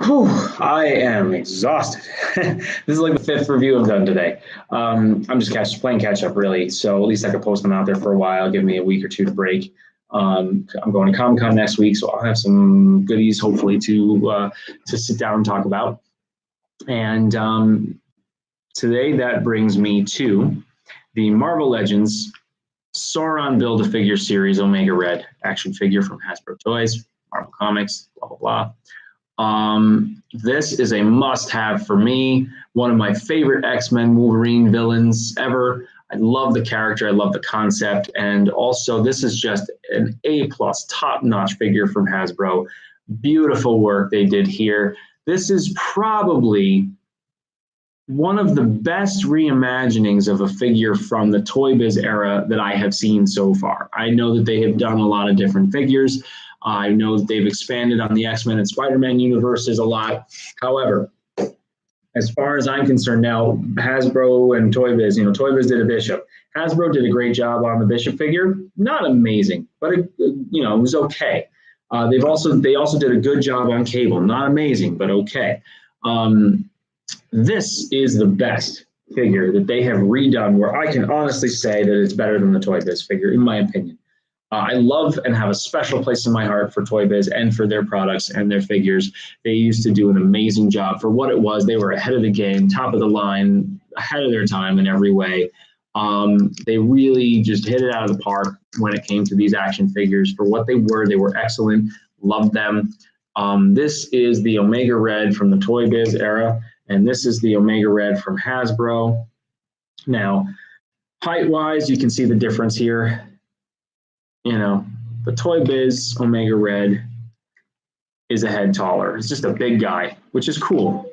Whew, I am exhausted. This is like the fifth review I've done today. I'm just playing catch up, really. So at least I could post them out there for a while, give me a week or two to break. I'm going to Comic Con next week, so I'll have some goodies, hopefully, to sit down and talk about. And today that brings me to the Marvel Legends Sauron Build-A-Figure series Omega Red action figure from Hasbro Toys, Marvel Comics, blah, blah, blah. This is a must-have for me. One of my favorite X-Men Wolverine villains ever. I love the character. I love the concept. And also, this is just an A-plus, top-notch figure from Hasbro. Beautiful work they did here. This is probably one of the best reimaginings of a figure from the Toy Biz era that I have seen so far. I know that they have done a lot of different figures. I know that they've expanded on the X-Men and Spider-Man universes a lot. However, as far as I'm concerned now, Hasbro and Toy Biz, Toy Biz did a Bishop. Hasbro did a great job on the Bishop figure. Not amazing, but it was okay. They also did a good job on Cable. Not amazing, but okay. This is the best figure that they have redone, where I can honestly say that it's better than the Toy Biz figure, in my opinion. I love and have a special place in my heart for Toy Biz and for their products and their figures. They used to do an amazing job for what it was. They were ahead of the game, top of the line, ahead of their time in every way. They really just hit it out of the park when it came to these action figures. For what they were excellent. Loved them. This is the Omega Red from the Toy Biz era, and this is the Omega Red from Hasbro. Now, height-wise, you can see the difference here. The Toy Biz Omega Red is a head taller. It's just a big guy, which is cool.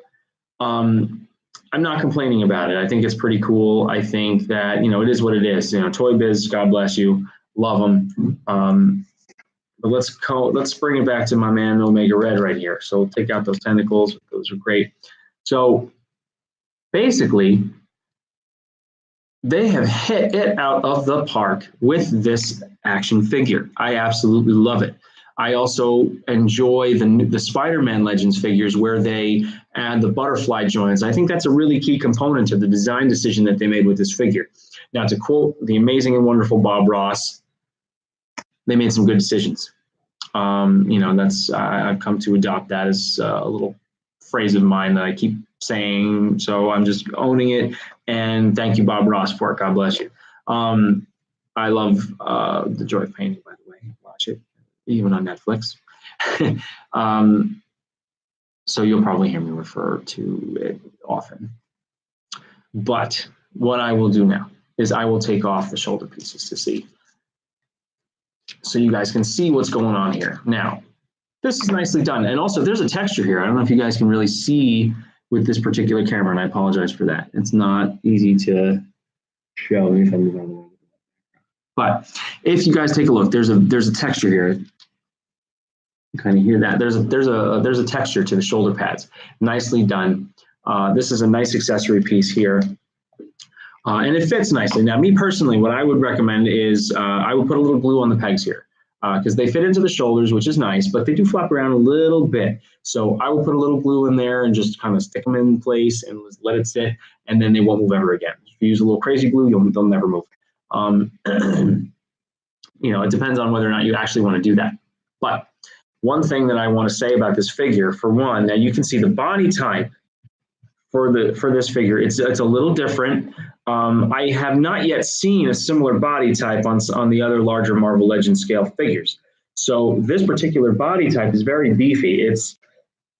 I'm not complaining about it. I think it's pretty cool. I think that, it is what it is. Toy Biz, God bless you. Love them. But let's bring it back to my man Omega Red right here. So we'll take out those tentacles. Those are great. So basically, they have hit it out of the park with this action figure. I absolutely love it. I also enjoy the Spider-Man Legends figures where they add the butterfly joints. I think that's a really key component to the design decision that they made with this figure. Now, to quote the amazing and wonderful Bob Ross, they made some good decisions. I've come to adopt that as a little phrase of mine that I keep saying, so I'm just owning it. And thank you, Bob Ross, for it. God bless you. I love The Joy of Painting, by the way. Watch it, even on Netflix. So you'll probably hear me refer to it often. But what I will do now is I will take off the shoulder pieces to see. So you guys can see what's going on here. Now, this is nicely done. And also, there's a texture here. I don't know if you guys can really see with this particular camera, and I apologize for that. It's not easy to show. If I move on the way. But if you guys take a look, there's a texture here. You kind of hear that. There's a texture to the shoulder pads. Nicely done. This is a nice accessory piece here. And it fits nicely. Now, me personally, what I would recommend is I would put a little glue on the pegs here because they fit into the shoulders, which is nice, but they do flap around a little bit. So I would put a little glue in there and just kind of stick them in place and let it sit, and then they won't move ever again. If you use a little crazy glue, they'll never move. It depends on whether or not you actually want to do that. But one thing that I want to say about this figure, for one, now you can see the body type for this figure. It's a little different. I have not yet seen a similar body type on the other larger Marvel Legends scale figures. So this particular body type is very beefy.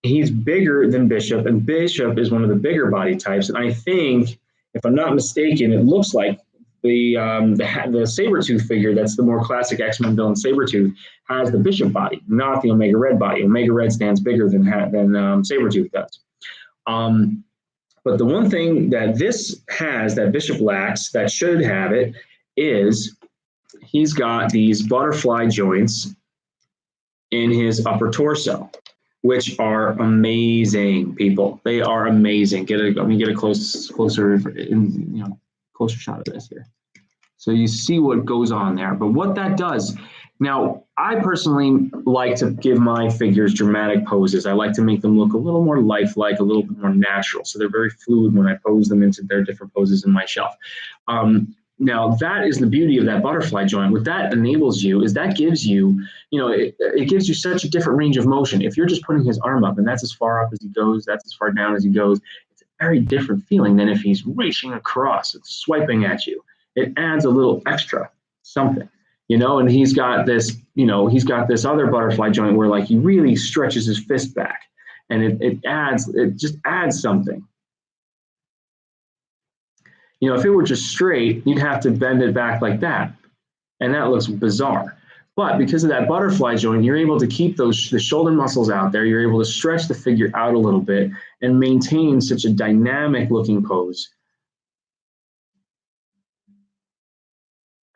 He's bigger than Bishop, and Bishop is one of the bigger body types. And I think, if I'm not mistaken, it looks like the Sabretooth figure, that's the more classic X-Men villain Sabretooth, has the Bishop body, not the Omega Red body. Omega Red stands bigger than Sabretooth does. But the one thing that this has that Bishop lacks, that should have it, is he's got these butterfly joints in his upper torso, which are amazing, people. They are amazing. Let me get a closer shot of this here. So you see what goes on there. But what that does Now, I personally like to give my figures dramatic poses. I like to make them look a little more lifelike, a little bit more natural. So they're very fluid when I pose them into their different poses in my shelf. Now, that is the beauty of that butterfly joint. What that enables you is that gives you, it gives you such a different range of motion. If you're just putting his arm up and that's as far up as he goes, that's as far down as he goes, it's a very different feeling than if he's reaching across and swiping at you. It adds a little extra something. And he's got this other butterfly joint where like he really stretches his fist back, and it just adds something. If it were just straight, you'd have to bend it back like that, and that looks bizarre. But because of that butterfly joint, you're able to keep the shoulder muscles out there. You're able to stretch the figure out a little bit and maintain such a dynamic looking pose.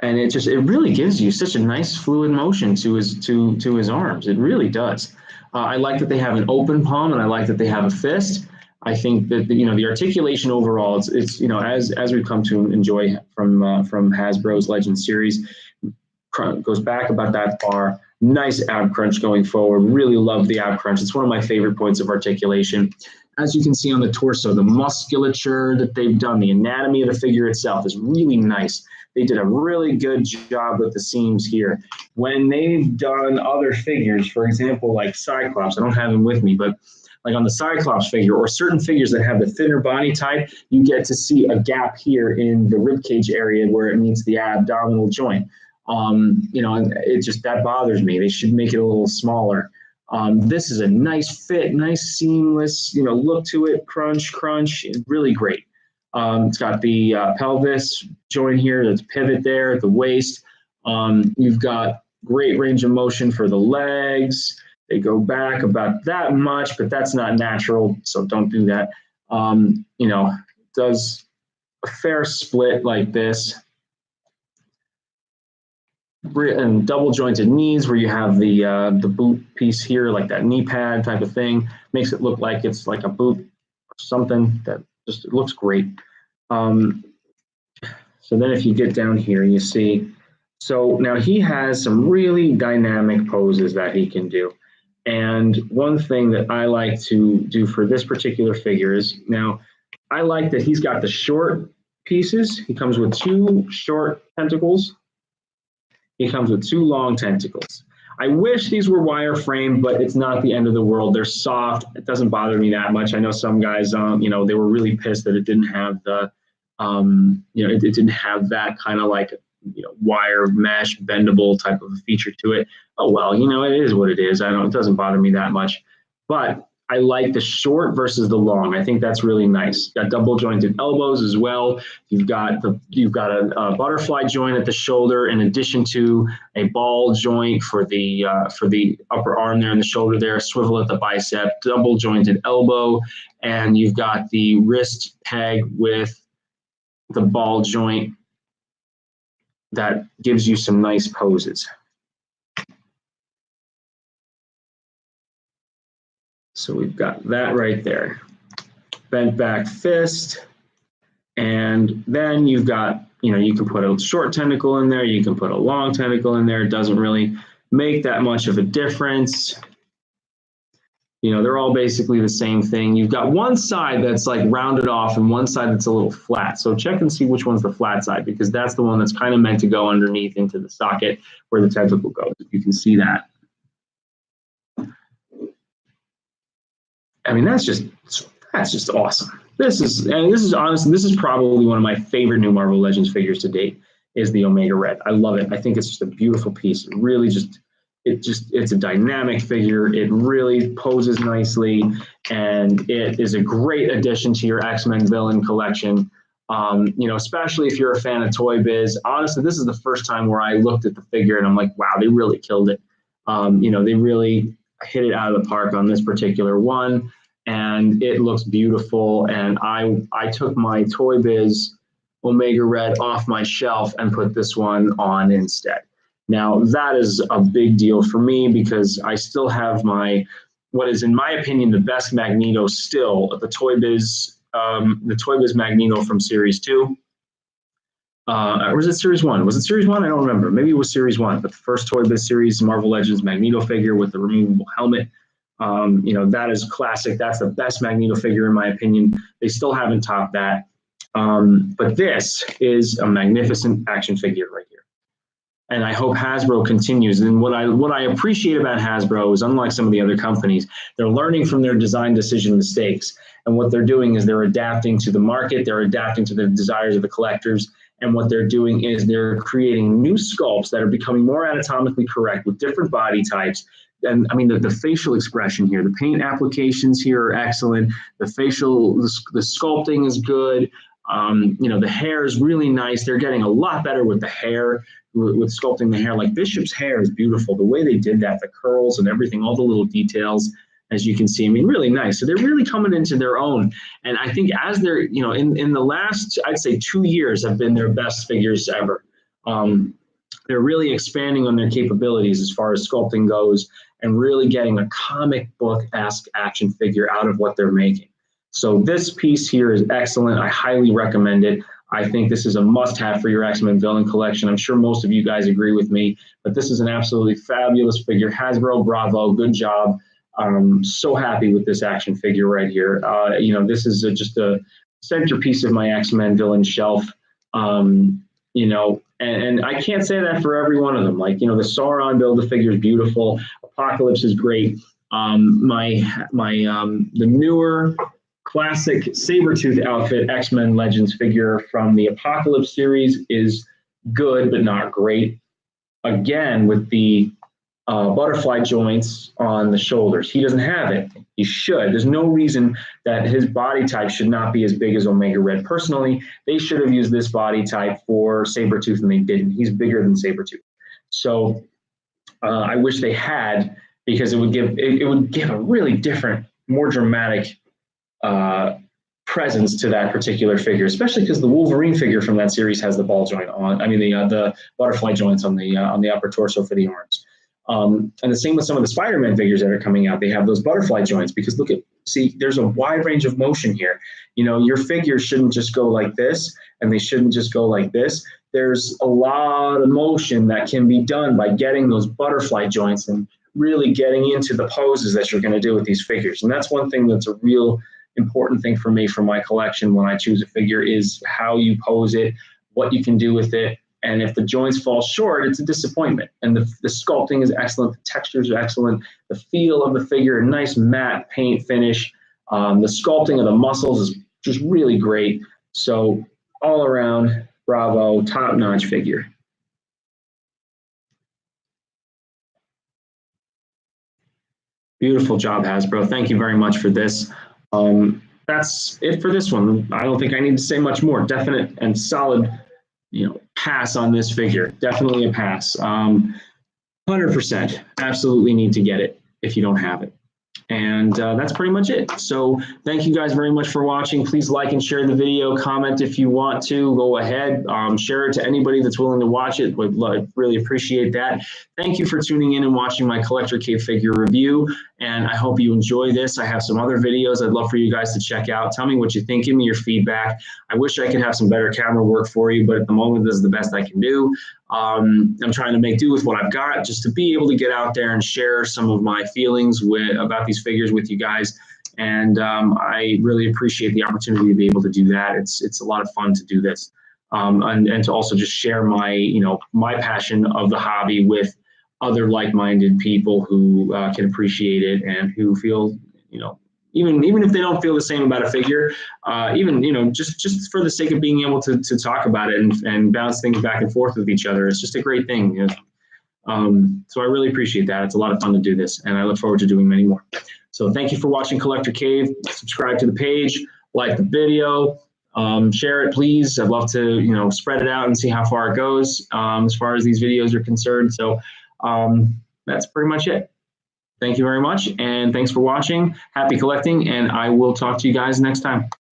And it really gives you such a nice fluid motion to his arms. It really does. I like that they have an open palm, and I like that they have a fist. I think that the articulation overall, it's as we've come to enjoy from Hasbro's Legends series, goes back about that far. Nice ab crunch going forward. Really love the ab crunch. It's one of my favorite points of articulation. As you can see on the torso, the musculature that they've done, the anatomy of the figure itself is really nice. They did a really good job with the seams here. When they've done other figures, for example, like Cyclops, I don't have him with me, but like on the Cyclops figure or certain figures that have the thinner body type, you get to see a gap here in the ribcage area where it meets the abdominal joint. And it just, that bothers me. They should make it a little smaller. This is a nice fit, nice seamless, look to it, crunch, really great. It's got the pelvis joint here, that's pivot there at the waist. You've got great range of motion for the legs. They go back about that much, but that's not natural, so don't do that. Does a fair split like this. And double jointed knees where you have the boot piece here, like that knee pad type of thing, makes it look like it's like a boot or something that just, it looks great. So then if you get down here, you see, so now he has some really dynamic poses that he can do. And one thing that I like to do for this particular figure is, now I like that he's got the short pieces. He comes with 2 short tentacles. He comes with 2 long tentacles. I wish these were wireframe, but it's not the end of the world. They're soft. It doesn't bother me that much. I know some guys, they were really pissed that it didn't have the, it didn't have that kind of like, wire mesh bendable type of a feature to it. Oh, well, it is what it is. It doesn't bother me that much, but I like the short versus the long. I think that's really nice. Got double jointed elbows as well. You've got a butterfly joint at the shoulder, in addition to a ball joint for the upper arm there and the shoulder there. Swivel at the bicep, double jointed elbow, and you've got the wrist peg with the ball joint that gives you some nice poses. So we've got that right there. Bent back fist. And then you've got, you can put a short tentacle in there. You can put a long tentacle in there. It doesn't really make that much of a difference. They're all basically the same thing. You've got one side that's like rounded off and one side that's a little flat. So check and see which one's the flat side, because that's the one that's kind of meant to go underneath into the socket where the tentacle goes. You can see that. I mean, that's just awesome. This is probably one of my favorite new Marvel Legends figures to date, is the Omega Red. I love it. I think it's just a beautiful piece. It really it's a dynamic figure. It really poses nicely, and it is a great addition to your X-Men villain collection. Especially if you're a fan of Toy Biz. Honestly, this is the first time where I looked at the figure and I'm like, wow, they really killed it. They really hit it out of the park on this particular one, and it looks beautiful. And I took my Toy Biz Omega Red off my shelf and put this one on instead. Now, that is a big deal for me because I still have what is, in my opinion, the best Magneto still, the Toy Biz Magneto from Series 2. or was it Series 1? Was it Series 1? I don't remember. Maybe it was Series 1, but the first Toy Biz series, Marvel Legends Magneto figure with the removable helmet. You know, that is classic. That's the best Magneto figure in my opinion. They still haven't topped that. But this is a magnificent action figure right here. And I hope Hasbro continues. And what I appreciate about Hasbro is, unlike some of the other companies, they're learning from their design decision mistakes. And what they're doing is they're adapting to the market, they're adapting to the desires of the collectors. And what they're doing is they're creating new sculpts that are becoming more anatomically correct with different body types. And I mean, the facial expression here, the paint applications here are excellent. The sculpting is good. You know, the hair is really nice. They're getting a lot better with the hair, with sculpting the hair. Like Bishop's hair is beautiful. The way they did that, the curls and everything, all the little details, as you can see, I mean, really nice. So they're really coming into their own. And I think as they're, you know, in the last, I'd say 2 years have been their best figures ever. They're really expanding on their capabilities as far as sculpting goes and really getting a comic book-esque action figure out of what they're making. So this piece here is excellent. I highly recommend it. I think this is a must-have for your X-Men villain collection. I'm sure most of you guys agree with me, but this is an absolutely fabulous figure. Hasbro, bravo, good job. I'm so happy with this action figure right here. You know, this is just a centerpiece of my X-Men villain shelf. You know, and I can't say that for every one of them. Like, you know, the Sauron Build-A-Figure is beautiful. Apocalypse is great. The newer classic Sabretooth outfit X-Men Legends figure from the Apocalypse series is good, but not great. Again, with the butterfly joints on the shoulders. He doesn't have it. He should. There's no reason that his body type should not be as big as Omega Red. Personally, they should have used this body type for Sabretooth and they didn't. He's bigger than Sabretooth. So I wish they had, because it would give a really different, more dramatic presence to that particular figure, especially because the Wolverine figure from that series has the ball joint on. I mean, the butterfly joints on the upper torso for the arms. And the same with some of the Spider-Man figures that are coming out. They have those butterfly joints because see, there's a wide range of motion here. You know, your figures shouldn't just go like this and they shouldn't just go like this. There's a lot of motion that can be done by getting those butterfly joints and really getting into the poses that you're going to do with these figures. And that's one thing that's a real important thing for me for my collection when I choose a figure is how you pose it, what you can do with it. And if the joints fall short, it's a disappointment. And the sculpting is excellent. The textures are excellent. The feel of the figure, nice matte paint finish. The sculpting of the muscles is just really great. So all around, bravo, top-notch figure. Beautiful job, Hasbro. Thank you very much for this. That's it for this one. I don't think I need to say much more. Definite and solid, you know, pass on this figure. Definitely a pass. 100%. Absolutely need to get it if you don't have it. And that's pretty much it. So thank you guys very much for watching. Please like and share the video. Comment if you want to. Go ahead. Share it to anybody that's willing to watch it. Would really appreciate that. Thank you for tuning in and watching my Collector Cave figure review. And I hope you enjoy this. I have some other videos I'd love for you guys to check out. Tell me what you think. Give me your feedback. I wish I could have some better camera work for you, but at the moment, this is the best I can do. I'm trying to make do with what I've got just to be able to get out there and share some of my feelings about these figures with you guys. And I really appreciate the opportunity to be able to do that. It's a lot of fun to do this. And to also just share my passion of the hobby with other like-minded people who can appreciate it and who feel, even if they don't feel the same about a figure, just for the sake of being able to talk about it and bounce things back and forth with each other. It's just a great thing. So I really appreciate that. It's a lot of fun to do this, and I look forward to doing many more. So thank you for watching Collector Cave. Subscribe to the page, like the video, share it, please. I'd love to, spread it out and see how far it goes as far as these videos are concerned. So that's pretty much it. Thank you very much, and thanks for watching. Happy collecting, and I will talk to you guys next time.